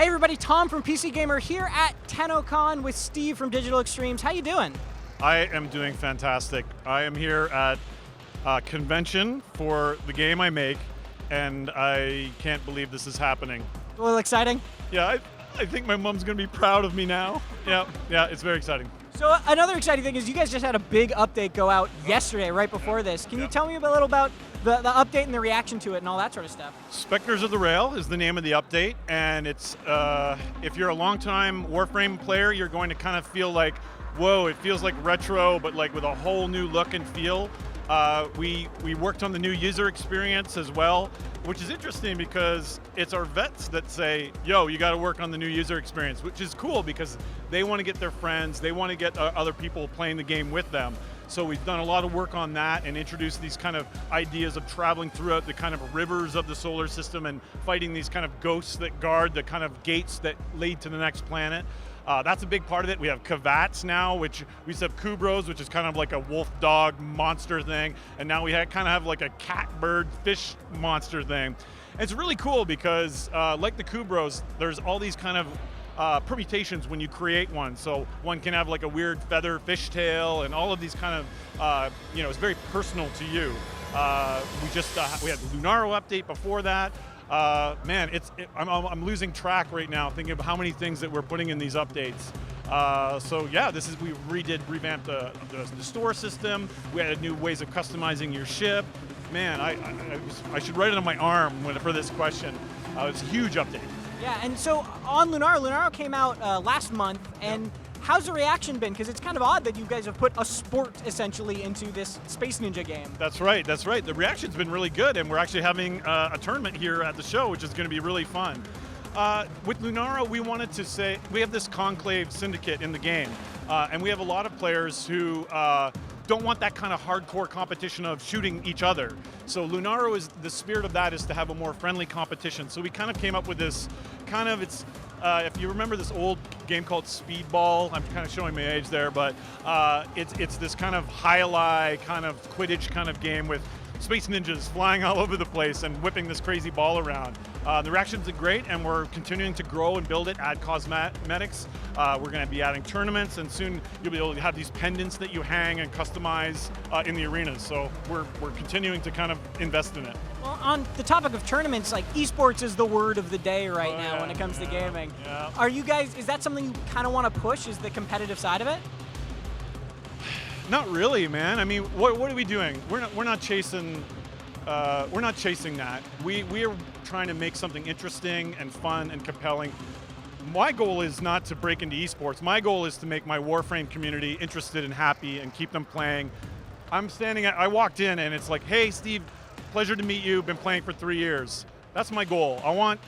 Hey everybody, Tom from PC Gamer here at TennoCon with Steve from Digital Extremes. How you doing? I am doing fantastic. I am here at a convention for the game I make, and I can't believe this is happening. A little exciting? Yeah, I think my mom's gonna be proud of me now. Yeah, it's very exciting. So another exciting thing is you guys just had a big update go out yesterday, right before this. Can you tell me a little about the update and the reaction to it and all that sort of stuff? Specters of the Rail is the name of the update, and it's if you're a longtime Warframe player, you're going to kind of feel like, whoa, it feels like retro, but like with a whole new look and feel. We worked on the new user experience as well, which is interesting because it's our vets that say, yo, you got to work on the new user experience, which is cool because they want to get their friends, they want to get other people playing the game with them. So we've done a lot of work on that and introduced these kind of ideas of traveling throughout the kind of rivers of the solar system and fighting these kind of ghosts that guard the kind of gates that lead to the next planet. That's a big part of it. We have Kavats now, which we used to have Kubros, which is kind of like a wolf dog monster thing, and now we kind of have like a cat bird fish monster thing. And it's really cool because like the Kubros, there's all these kind of permutations when you create one. So one can have like a weird feather fishtail and all of these kind of, it's very personal to you. We had the Lunaro update before that. Man, I'm losing track right now thinking of how many things that we're putting in these updates. So yeah, we revamped the store system. We added new ways of customizing your ship. Man, I should write it on my arm for this question. It's a huge update. Yeah, and so on Lunaro came out last month, and how's the reaction been? Because it's kind of odd that you guys have put a sport essentially into this Space Ninja game. That's right. The reaction's been really good, and we're actually having a tournament here at the show, which is going to be really fun. With Lunaro, we wanted to say, we have this conclave syndicate in the game, and we have a lot of players who don't want that kind of hardcore competition of shooting each other. So Lunaro the spirit of that is to have a more friendly competition. So we kind of came up with this if you remember this old game called Speedball, I'm kind of showing my age there, but it's this kind of high-ally, kind of Quidditch kind of game with space ninjas flying all over the place and whipping this crazy ball around. The reactions are great, and we're continuing to grow and build it, add cosmetics. We're going to be adding tournaments, and soon you'll be able to have these pendants that you hang and customize in the arenas. So we're continuing to kind of invest in it. Well, on the topic of tournaments, like esports is the word of the day right now when it comes to gaming. Yeah. Are you guys, is that something you kind of want to push, is the competitive side of it? Not really, man. I mean, what are we doing? We're not chasing that. We are trying to make something interesting and fun and compelling. My goal is not to break into esports. My goal is to make my Warframe community interested and happy and keep them playing. I walked in and it's like, hey, Steve, pleasure to meet you. Been playing for 3 years. That's my goal. I want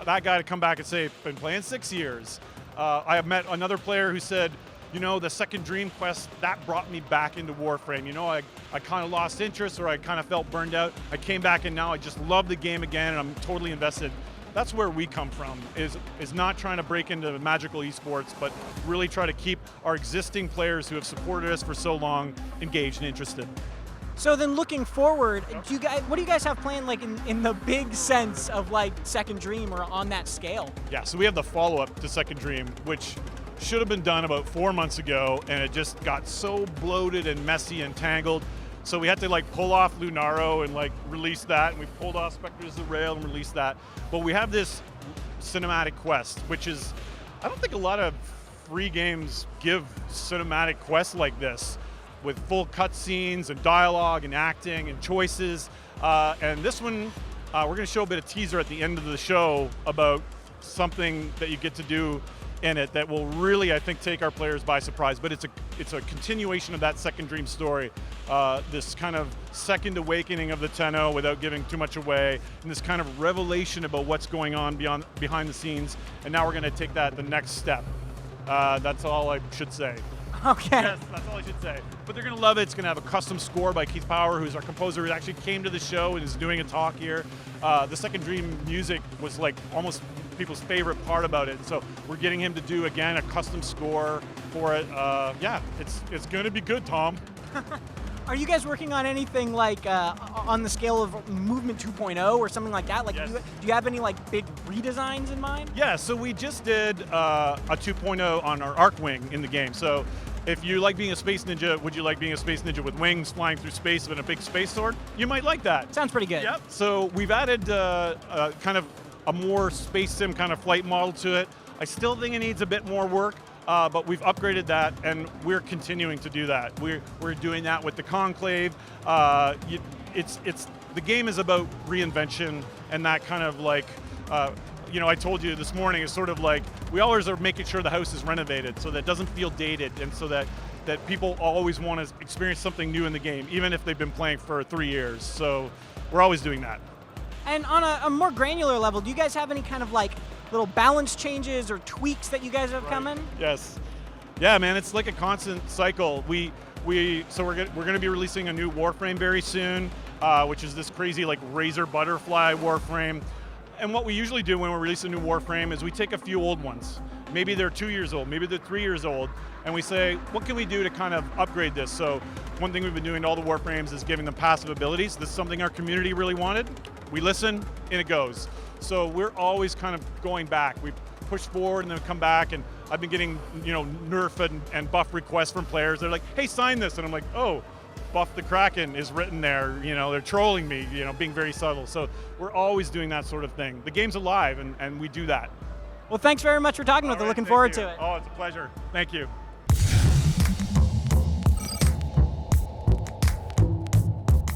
that guy to come back and say, been playing 6 years. I have met another player who said, the second Dream Quest, that brought me back into Warframe. I kind of lost interest, or I kind of felt burned out. I came back and now I just love the game again and I'm totally invested. That's where we come from, is not trying to break into magical esports, but really try to keep our existing players who have supported us for so long engaged and interested. So then looking forward, what do you guys have planned like in the big sense of like Second Dream or on that scale? Yeah, so we have the follow-up to Second Dream, which should have been done about 4 months ago, and it just got so bloated and messy and tangled. So we had to like pull off Lunaro and like release that, and we pulled off Specters of the Rail and released that. But we have this cinematic quest, which is, I don't think a lot of free games give cinematic quests like this, with full cutscenes and dialogue and acting and choices. And this one, we're going to show a bit of teaser at the end of the show about something that you get to do in it that will really, I think, take our players by surprise. But it's a continuation of that Second Dream story, this kind of second awakening of the Tenno without giving too much away, and this kind of revelation about what's going on behind the scenes. And now we're going to take that the next step. That's all I should say. Okay. Yes, that's all I should say. But they're going to love it. It's going to have a custom score by Keith Power, who's our composer, who actually came to the show and is doing a talk here. The Second Dream music was like almost people's favorite part about it. So we're getting him to do, again, a custom score for it. Yeah, it's going to be good, Tom. Are you guys working on anything like on the scale of Movement 2.0 or something like that? Like, Yes. do you have any like big redesigns in mind? Yeah, so we just did a 2.0 on our arc wing in the game. So if you like being a space ninja, would you like being a space ninja with wings flying through space with a big space sword? You might like that. Sounds pretty good. Yep. So we've added kind of a more space sim kind of flight model to it. I still think it needs a bit more work, but we've upgraded that, and we're continuing to do that. We're doing that with the Conclave. The game is about reinvention and that kind of like. I told you this morning, it's sort of like we always are making sure the house is renovated so that it doesn't feel dated, and so that people always want to experience something new in the game, even if they've been playing for 3 years. So we're always doing that. And on a more granular level, do you guys have any kind of like little balance changes or tweaks that you guys have coming? Yes. Yeah, man, it's like a constant cycle. We're going to be releasing a new Warframe very soon, which is this crazy like razor butterfly Warframe. And what we usually do when we release a new Warframe is we take a few old ones. Maybe they're 2 years old, maybe they're 3 years old, and we say, what can we do to kind of upgrade this? So one thing we've been doing to all the Warframes is giving them passive abilities. This is something our community really wanted. We listen, and it goes. So we're always kind of going back. We push forward and then come back, and I've been getting nerf and buff requests from players. They're like, hey, sign this, and I'm like, oh, Buff the Kraken is written there. They're trolling me, being very subtle. So we're always doing that sort of thing. The game's alive, and we do that. Well, thanks very much for talking with us. Looking forward to it. Oh, it's a pleasure. Thank you.